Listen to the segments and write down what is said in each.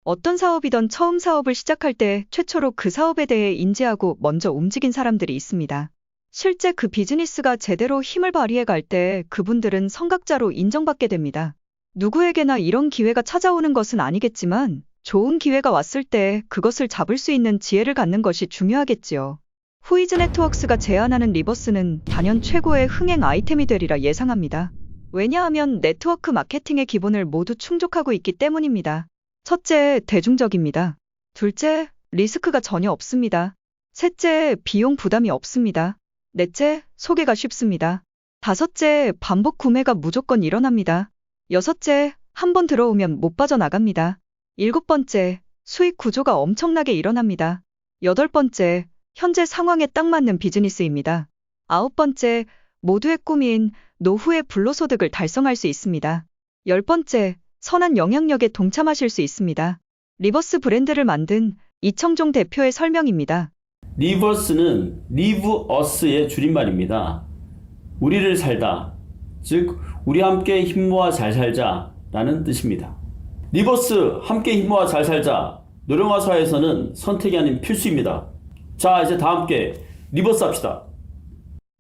어떤 사업이든 처음 사업을 시작할 때 최초로 그 사업에 대해 인지하고 먼저 움직인 사람들이 있습니다. 실제 그 비즈니스가 제대로 힘을 발휘해 갈 때 그분들은 성각자로 인정받게 됩니다. 누구에게나 이런 기회가 찾아오는 것은 아니겠지만 좋은 기회가 왔을 때 그것을 잡을 수 있는 지혜를 갖는 것이 중요하겠지요. 후이즈 네트워크스가 제안하는 리버스는 단연 최고의 흥행 아이템이 되리라 예상합니다. 왜냐하면 네트워크 마케팅의 기본을 모두 충족하고 있기 때문입니다. 첫째, 대중적입니다. 둘째, 리스크가 전혀 없습니다. 셋째, 비용 부담이 없습니다. 넷째, 소개가 쉽습니다. 다섯째, 반복 구매가 무조건 일어납니다. 여섯째, 한번 들어오면 못 빠져나갑니다. 일곱 번째, 수익 구조가 엄청나게 일어납니다. 여덟 번째, 현재 상황에 딱 맞는 비즈니스입니다. 아홉 번째, 모두의 꿈인 노후의 불로소득을 달성할 수 있습니다. 열 번째, 선한 영향력에 동참하실 수 있습니다. 리버스 브랜드를 만든 이청종 대표의 설명입니다. 리버스는 리브 어스의 줄임말입니다. 우리를 살다, 즉 우리 함께 힘 모아 잘 살자 라는 뜻입니다. 리버스 함께 힘 모아 잘 살자 노령화사에서는 선택이 아닌 필수입니다. 자, 이제 다 함께 리버스 합시다.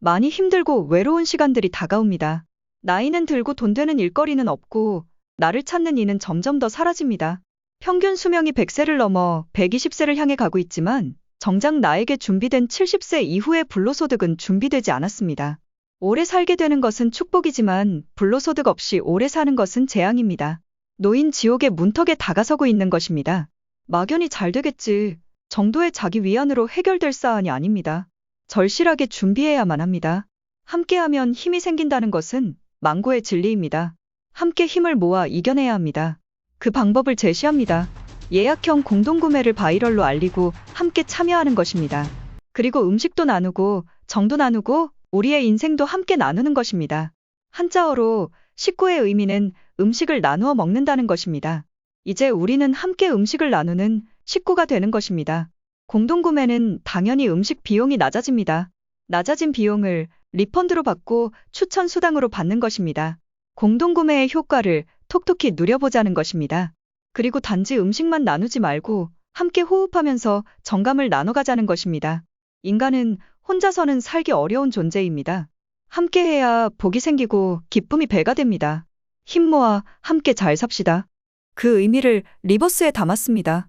많이 힘들고 외로운 시간들이 다가옵니다. 나이는 들고 돈 되는 일거리는 없고 나를 찾는 이는 점점 더 사라집니다. 평균 수명이 100세를 넘어 120세를 향해 가고 있지만 정작 나에게 준비된 70세 이후의 불로소득은 준비되지 않았습니다. 오래 살게 되는 것은 축복이지만 불로소득 없이 오래 사는 것은 재앙입니다. 노인 지옥의 문턱에 다가서고 있는 것입니다. 막연히 잘 되겠지 정도의 자기 위안으로 해결될 사안이 아닙니다. 절실하게 준비해야만 합니다. 함께하면 힘이 생긴다는 것은 망고의 진리입니다. 함께 힘을 모아 이겨내야 합니다. 그 방법을 제시합니다. 예약형 공동구매를 바이럴로 알리고 함께 참여하는 것입니다. 그리고 음식도 나누고 정도 나누고 우리의 인생도 함께 나누는 것입니다. 한자어로 식구의 의미는 음식을 나누어 먹는다는 것입니다. 이제 우리는 함께 음식을 나누는 식구가 되는 것입니다. 공동구매는 당연히 음식 비용이 낮아집니다. 낮아진 비용을 리펀드로 받고 추천 수당으로 받는 것입니다. 공동구매의 효과를 톡톡히 누려보자는 것입니다. 그리고 단지 음식만 나누지 말고 함께 호흡하면서 정감을 나눠가자는 것입니다. 인간은 혼자서는 살기 어려운 존재입니다. 함께해야 복이 생기고 기쁨이 배가 됩니다. 힘 모아 함께 잘 삽시다. 그 의미를 리버스에 담았습니다.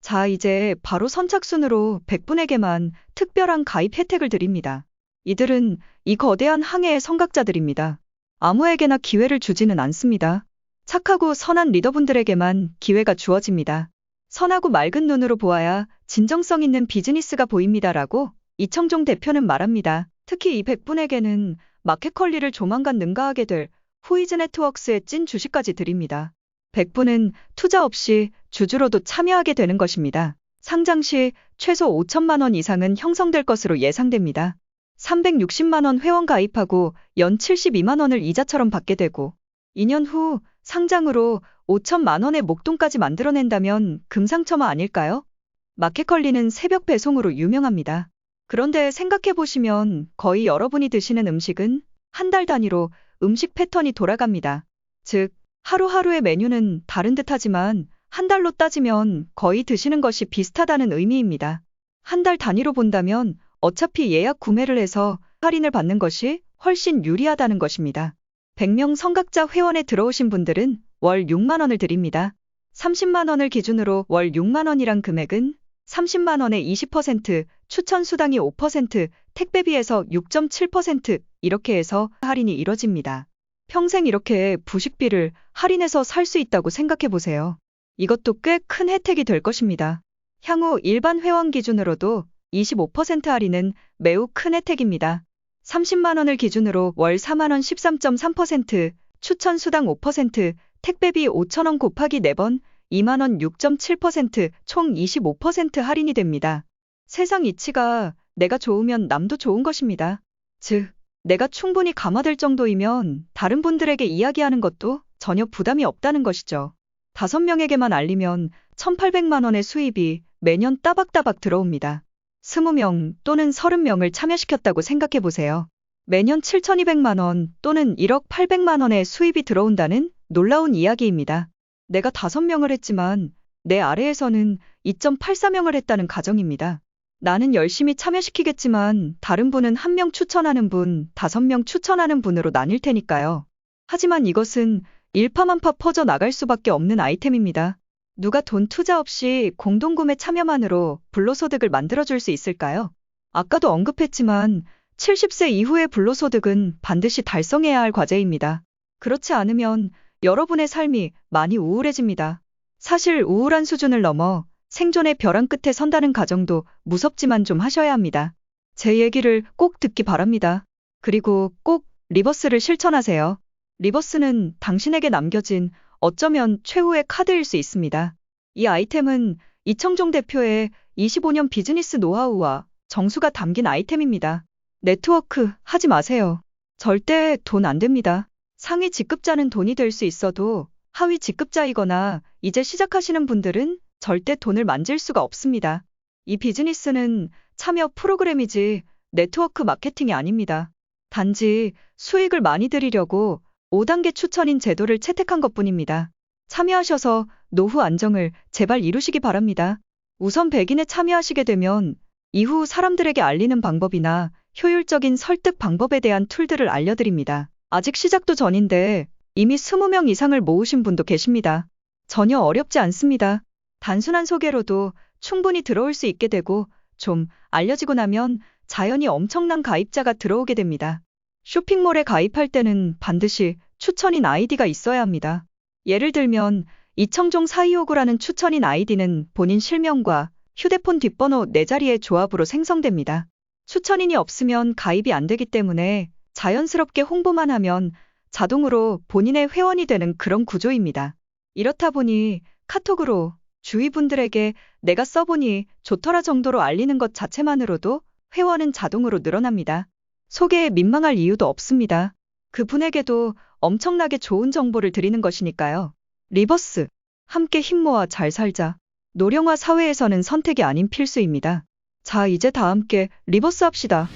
자, 이제 바로 선착순으로 100분에게만 특별한 가입 혜택을 드립니다. 이들은 이 거대한 항해의 선각자들입니다. 아무에게나 기회를 주지는 않습니다. 착하고 선한 리더분들에게만 기회가 주어집니다. 선하고 맑은 눈으로 보아야 진정성 있는 비즈니스가 보입니다라고 이청종 대표는 말합니다. 특히 이 100분에게는 마켓컬리를 조만간 능가하게 될 후이즈 네트워크스의 찐 주식까지 드립니다. 100분은 투자 없이 주주로도 참여하게 되는 것입니다. 상장 시 최소 5천만 원 이상은 형성될 것으로 예상됩니다. 360만 원 회원 가입하고 연 72만 원을 이자처럼 받게 되고 2년 후 상장으로 5천만 원의 목돈까지 만들어낸다면 금상첨화 아닐까요? 마켓컬리는 새벽 배송으로 유명합니다. 그런데 생각해보시면 거의 여러분이 드시는 음식은 한 달 단위로 음식 패턴이 돌아갑니다. 즉, 하루하루의 메뉴는 다른 듯하지만 한 달로 따지면 거의 드시는 것이 비슷하다는 의미입니다. 한 달 단위로 본다면 어차피 예약 구매를 해서 할인을 받는 것이 훨씬 유리하다는 것입니다. 100명 선각자 회원에 들어오신 분들은 월 6만 원을 드립니다. 30만 원을 기준으로 월 6만 원이란 금액은 30만 원의 20%, 추천 수당이 5%, 택배비에서 6.7% 이렇게 해서 할인이 이뤄집니다. 평생 이렇게 부식비를 할인해서 살 수 있다고 생각해 보세요. 이것도 꽤 큰 혜택이 될 것입니다. 향후 일반 회원 기준으로도 25% 할인은 매우 큰 혜택입니다. 30만 원을 기준으로 월 4만 원 13.3%, 추천 수당 5%, 택배비 5천 원 곱하기 4번 2만 원 6.7%, 총 25% 할인이 됩니다. 세상 이치가 내가 좋으면 남도 좋은 것입니다. 즉, 내가 충분히 감화될 정도이면 다른 분들에게 이야기하는 것도 전혀 부담이 없다는 것이죠. 5명에게만 알리면 1,800만 원의 수입이 매년 따박따박 들어옵니다. 20명 또는 30명을 참여시켰다고 생각해 보세요. 매년 7,200만 원 또는 1억 800만 원의 수입이 들어온다는 놀라운 이야기입니다. 내가 5명을 했지만 내 아래에서는 2.84명을 했다는 가정입니다. 나는 열심히 참여시키겠지만 다른 분은 1명 추천하는 분, 5명 추천하는 분으로 나뉠 테니까요. 하지만 이것은 일파만파 퍼져 나갈 수밖에 없는 아이템입니다. 누가 돈 투자 없이 공동구매 참여만으로 불로소득을 만들어줄 수 있을까요? 아까도 언급했지만 70세 이후의 불로소득은 반드시 달성해야 할 과제입니다. 그렇지 않으면 여러분의 삶이 많이 우울해집니다. 사실 우울한 수준을 넘어 생존의 벼랑 끝에 선다는 가정도 무섭지만 좀 하셔야 합니다. 제 얘기를 꼭 듣기 바랍니다. 그리고 꼭 리버스를 실천하세요. 리버스는 당신에게 남겨진 어쩌면 최후의 카드일 수 있습니다. 이 아이템은 이청종 대표의 25년 비즈니스 노하우와 정수가 담긴 아이템입니다. 네트워크 하지 마세요. 절대 돈 안 됩니다. 상위 직급자는 돈이 될 수 있어도 하위 직급자이거나 이제 시작하시는 분들은 절대 돈을 만질 수가 없습니다. 이 비즈니스는 참여 프로그램이지 네트워크 마케팅이 아닙니다. 단지 수익을 많이 드리려고 5단계 추천인 제도를 채택한 것뿐입니다. 참여하셔서 노후 안정을 제발 이루시기 바랍니다. 우선 100인에 참여하시게 되면 이후 사람들에게 알리는 방법이나 효율적인 설득 방법에 대한 툴들을 알려드립니다. 아직 시작도 전인데 이미 20명 이상을 모으신 분도 계십니다. 전혀 어렵지 않습니다. 단순한 소개로도 충분히 들어올 수 있게 되고 좀 알려지고 나면 자연히 엄청난 가입자가 들어오게 됩니다. 쇼핑몰에 가입할 때는 반드시 추천인 아이디가 있어야 합니다. 예를 들면 이청종 4259라는 추천인 아이디는 본인 실명과 휴대폰 뒷번호 4자리의 조합으로 생성됩니다. 추천인이 없으면 가입이 안 되기 때문에 자연스럽게 홍보만 하면 자동으로 본인의 회원이 되는 그런 구조입니다. 이렇다 보니 카톡으로 주위 분들에게 내가 써보니 좋더라 정도로 알리는 것 자체만으로도 회원은 자동으로 늘어납니다. 소개에 민망할 이유도 없습니다. 그분에게도 엄청나게 좋은 정보를 드리는 것이니까요. 리버스, 함께 힘 모아 잘 살자. 노령화 사회에서는 선택이 아닌 필수입니다. 자, 이제 다 함께 리버스 합시다.